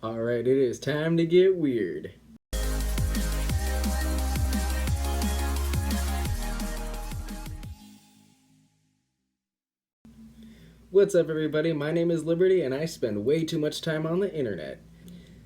Alright, it is time to get weird. What's up, everybody? My name is Liberty, and I spend way too much time on the internet.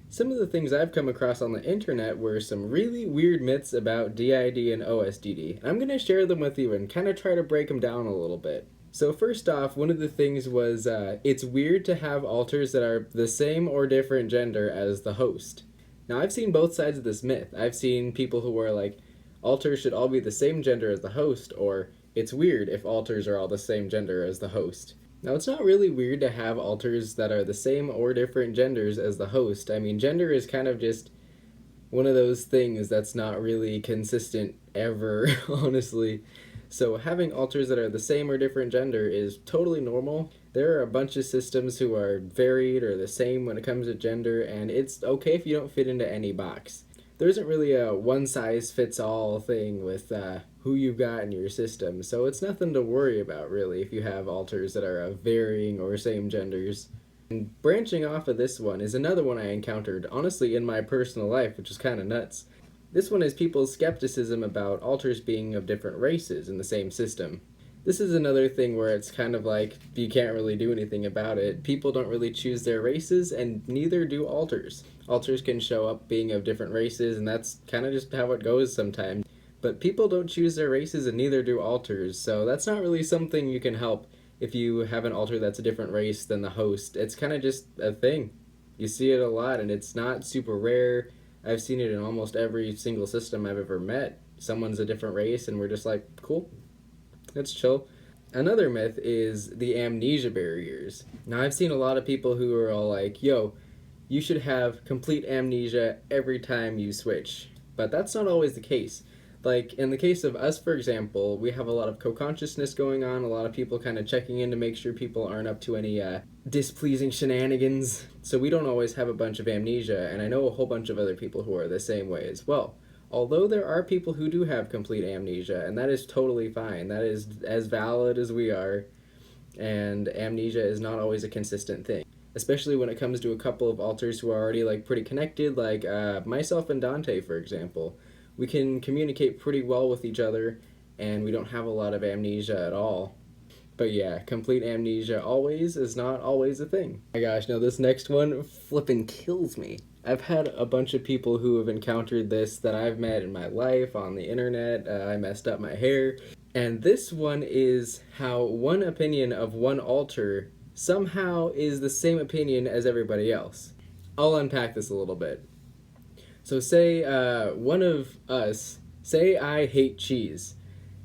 Some of the things I've come across on the internet were some really weird myths about D.I.D and OSDD. I'm going to share them with you and kind of try to break them down a little bit. So first off, one of the things was it's weird to have alters that are the same or different gender as the host. Now, I've seen both sides of this myth. I've seen people who are like, alters should all be the same gender as the host, or it's weird if alters are all the same gender as the host. Now, it's not really weird to have alters that are the same or different genders as the host. I mean, gender is kind of just one of those things that's not really consistent ever, honestly. So having alters that are the same or different gender is totally normal. There are a bunch of systems who are varied or the same when it comes to gender, and it's okay if you don't fit into any box. There isn't really a one-size-fits-all thing with who you've got in your system, so it's nothing to worry about, really, if you have alters that are of varying or same genders. And branching off of this one is another one I encountered, honestly, in my personal life, which is kind of nuts. This one is people's skepticism about alters being of different races in the same system. This is another thing where it's kind of like you can't really do anything about it. People don't really choose their races, and neither do alters. Alters can show up being of different races, and that's kind of just how it goes sometimes. But people don't choose their races, and neither do alters, so that's not really something you can help if you have an alter that's a different race than the host. It's kind of just a thing. You see it a lot, and it's not super rare. I've seen it in almost every single system I've ever met. Someone's a different race, and we're just like, cool, let's chill. Another myth is the amnesia barriers. Now, I've seen a lot of people who are all like, yo, you should have complete amnesia every time you switch. But that's not always the case. Like, in the case of us, for example, we have a lot of co-consciousness going on, a lot of people kind of checking in to make sure people aren't up to any displeasing shenanigans. So we don't always have a bunch of amnesia, and I know a whole bunch of other people who are the same way as well. Although there are people who do have complete amnesia, and that is totally fine. That is as valid as we are, and amnesia is not always a consistent thing. Especially when it comes to a couple of alters who are already like pretty connected, like myself and Dante, for example. We can communicate pretty well with each other, and we don't have a lot of amnesia at all. But yeah, complete amnesia always is not always a thing. Oh my gosh, now this next one flipping kills me. I've had a bunch of people who have encountered this that I've met in my life on the internet. I messed up my hair. And this one is how one opinion of one alter somehow is the same opinion as everybody else. I'll unpack this a little bit. So say one of us, say I hate cheese,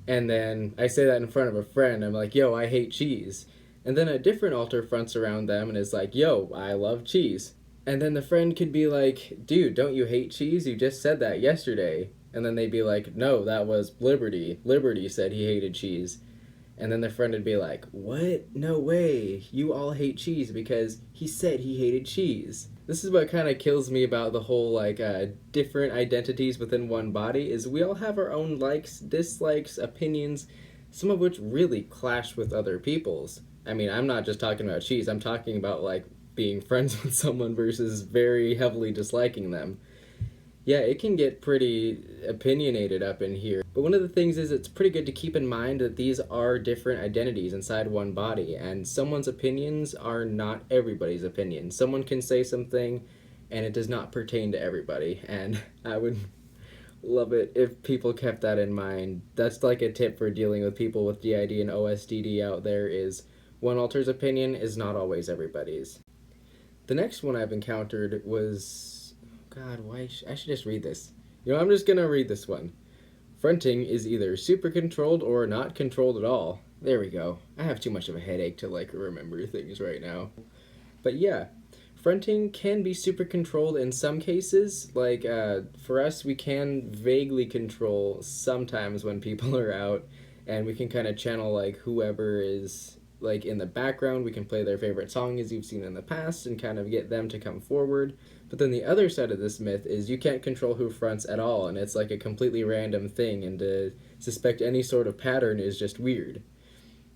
and then I say that in front of a friend, I'm like, yo, I hate cheese. And then a different alter fronts around them and is like, yo, I love cheese. And then the friend could be like, dude, don't you hate cheese? You just said that yesterday. And then they'd be like, no, that was Liberty. Liberty said he hated cheese. And then the friend would be like, what? No way. You all hate cheese because he said he hated cheese. This is what kind of kills me about the whole, like, different identities within one body, is we all have our own likes, dislikes, opinions, some of which really clash with other people's. I mean, I'm not just talking about cheese, I'm talking about, like, being friends with someone versus very heavily disliking them. Yeah, it can get pretty opinionated up in here. But one of the things is it's pretty good to keep in mind that these are different identities inside one body, and someone's opinions are not everybody's opinions. Someone can say something, and it does not pertain to everybody, and I would love it if people kept that in mind. That's like a tip for dealing with people with D.I.D and OSDD out there, is one alter's opinion is not always everybody's. The next one I've encountered was... God, why I should just read this. You know, I'm just gonna read this one. Fronting is either super controlled or not controlled at all. There we go. I have too much of a headache to, like, remember things right now. But yeah, fronting can be super controlled in some cases. Like, for us, we can vaguely control sometimes when people are out, and we can kind of channel, like, whoever is, like, in the background. We can play their favorite song as you've seen in the past and kind of get them to come forward. But then the other side of this myth is you can't control who fronts at all, and it's like a completely random thing, and to suspect any sort of pattern is just weird.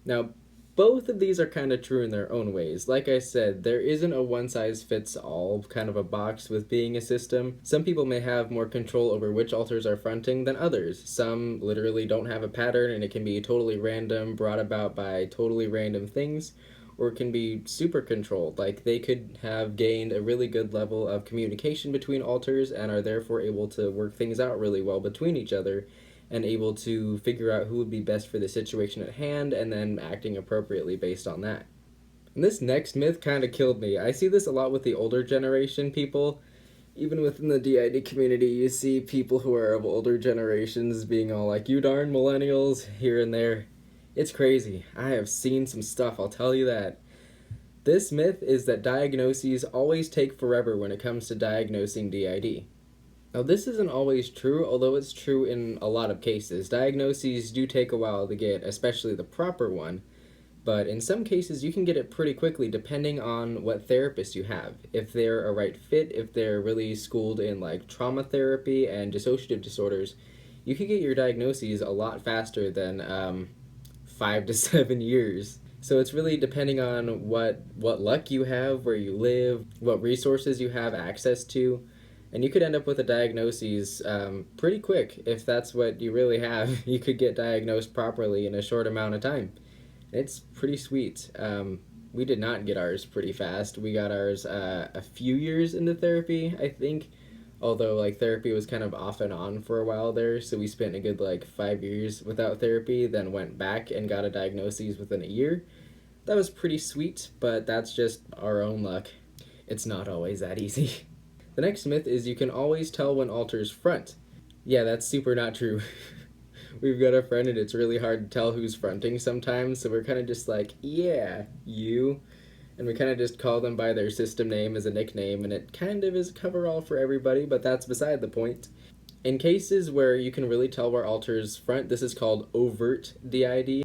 Now, both of these are kind of true in their own ways. Like I said, there isn't a one-size-fits-all kind of a box with being a system. Some people may have more control over which alters are fronting than others. Some literally don't have a pattern and it can be totally random, brought about by totally random things, or it can be super controlled. Like they could have gained a really good level of communication between alters and are therefore able to work things out really well between each other and able to figure out who would be best for the situation at hand and then acting appropriately based on that. And this next myth kind of killed me. I see this a lot with the older generation people. Even within the D.I.D community, you see people who are of older generations being all like, you darn millennials, here and there. It's crazy. I have seen some stuff, I'll tell you that. This myth is that diagnoses always take forever when it comes to diagnosing D.I.D. Now, this isn't always true, although it's true in a lot of cases. Diagnoses do take a while to get, especially the proper one, but in some cases you can get it pretty quickly depending on what therapist you have. If they're a right fit, if they're really schooled in like trauma therapy and dissociative disorders, you can get your diagnoses a lot faster than 5 to 7 years. So it's really depending on what luck you have, where you live, what resources you have access to. And you could end up with a diagnosis pretty quick. If that's what you really have, you could get diagnosed properly in a short amount of time. It's pretty sweet. We did not get ours pretty fast. We got ours a few years into therapy, I think. Although like therapy was kind of off and on for a while there, so we spent a good like 5 years without therapy, then went back and got a diagnosis within a year. That was pretty sweet, but that's just our own luck. It's not always that easy. The next myth is you can always tell when alters front. Yeah, that's super not true. We've got a friend and it's really hard to tell who's fronting sometimes, so we're kind of just like, yeah, you. And we kind of just call them by their system name as a nickname, and it kind of is a coverall for everybody, but that's beside the point. In cases where you can really tell where alters front, this is called Overt D.I.D.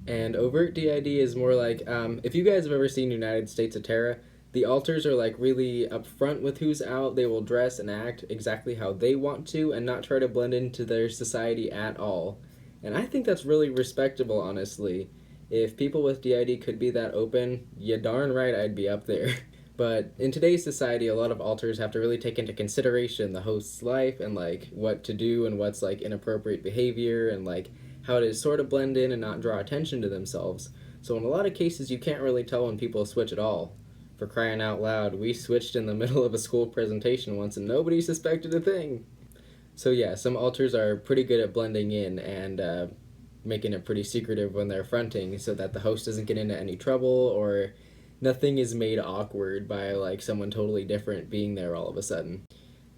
And Overt D.I.D is more like, if you guys have ever seen United States of Terra, the alters are like really upfront with who's out. They will dress and act exactly how they want to and not try to blend into their society at all. And I think that's really respectable, honestly. If people with D.I.D could be that open, you darn right I'd be up there. But in today's society, a lot of alters have to really take into consideration the host's life and like what to do and what's like inappropriate behavior and like how to sort of blend in and not draw attention to themselves. So in a lot of cases, you can't really tell when people switch at all. For crying out loud, we switched in the middle of a school presentation once and nobody suspected a thing. So yeah, some alters are pretty good at blending in and making it pretty secretive when they're fronting so that the host doesn't get into any trouble or nothing is made awkward by like someone totally different being there all of a sudden.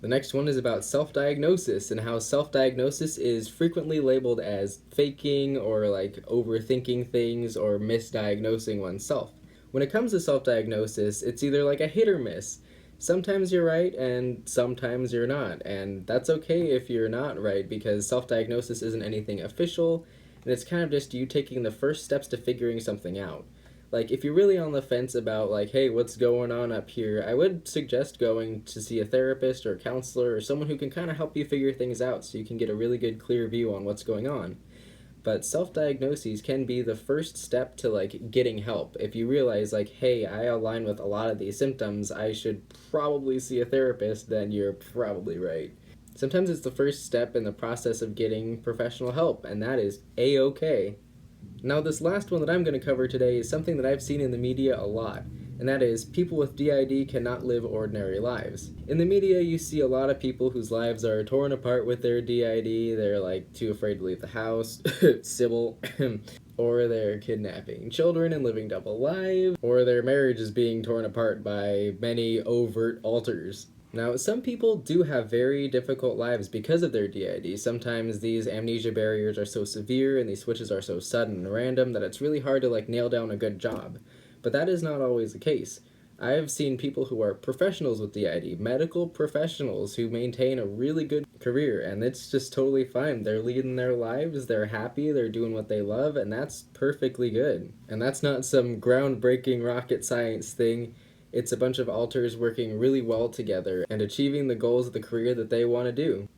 The next one is about self-diagnosis and how self-diagnosis is frequently labeled as faking or like overthinking things or misdiagnosing oneself. When it comes to self-diagnosis, it's either like a hit or miss. Sometimes you're right and sometimes you're not, and that's okay if you're not right because self-diagnosis isn't anything official, and it's kind of just you taking the first steps to figuring something out. Like, if you're really on the fence about, like, hey, what's going on up here, I would suggest going to see a therapist or a counselor or someone who can kind of help you figure things out so you can get a really good, clear view on what's going on. But self-diagnoses can be the first step to, like, getting help. If you realize, like, hey, I align with a lot of these symptoms, I should probably see a therapist, then you're probably right. Sometimes it's the first step in the process of getting professional help, and that is A-okay. Now, this last one that I'm going to cover today is something that I've seen in the media a lot, and that is people with D.I.D cannot live ordinary lives. In the media, you see a lot of people whose lives are torn apart with their D.I.D. They're, like, too afraid to leave the house, Sybil, or they're kidnapping children and living double lives, or their marriage is being torn apart by many overt alters. Now, some people do have very difficult lives because of their D.I.D. Sometimes these amnesia barriers are so severe and these switches are so sudden and random that it's really hard to, like, nail down a good job. But that is not always the case. I have seen people who are professionals with D.I.D., medical professionals who maintain a really good career, and it's just totally fine. They're leading their lives, they're happy, they're doing what they love, and that's perfectly good. And that's not some groundbreaking rocket science thing. It's a bunch of alters working really well together and achieving the goals of the career that they want to do.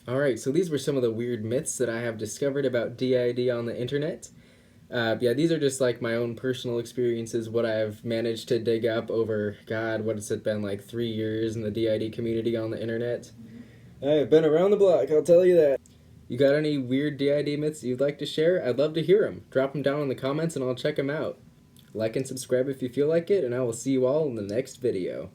Alright, so these were some of the weird myths that I have discovered about D.I.D. on the internet. Yeah, these are just like my own personal experiences, what I've managed to dig up over, God, what has it been, like 3 years in the D.I.D community on the internet? I've been around the block, I'll tell you that. You got any weird D.I.D myths you'd like to share? I'd love to hear them. Drop them down in the comments and I'll check them out. Like and subscribe if you feel like it, and I will see you all in the next video.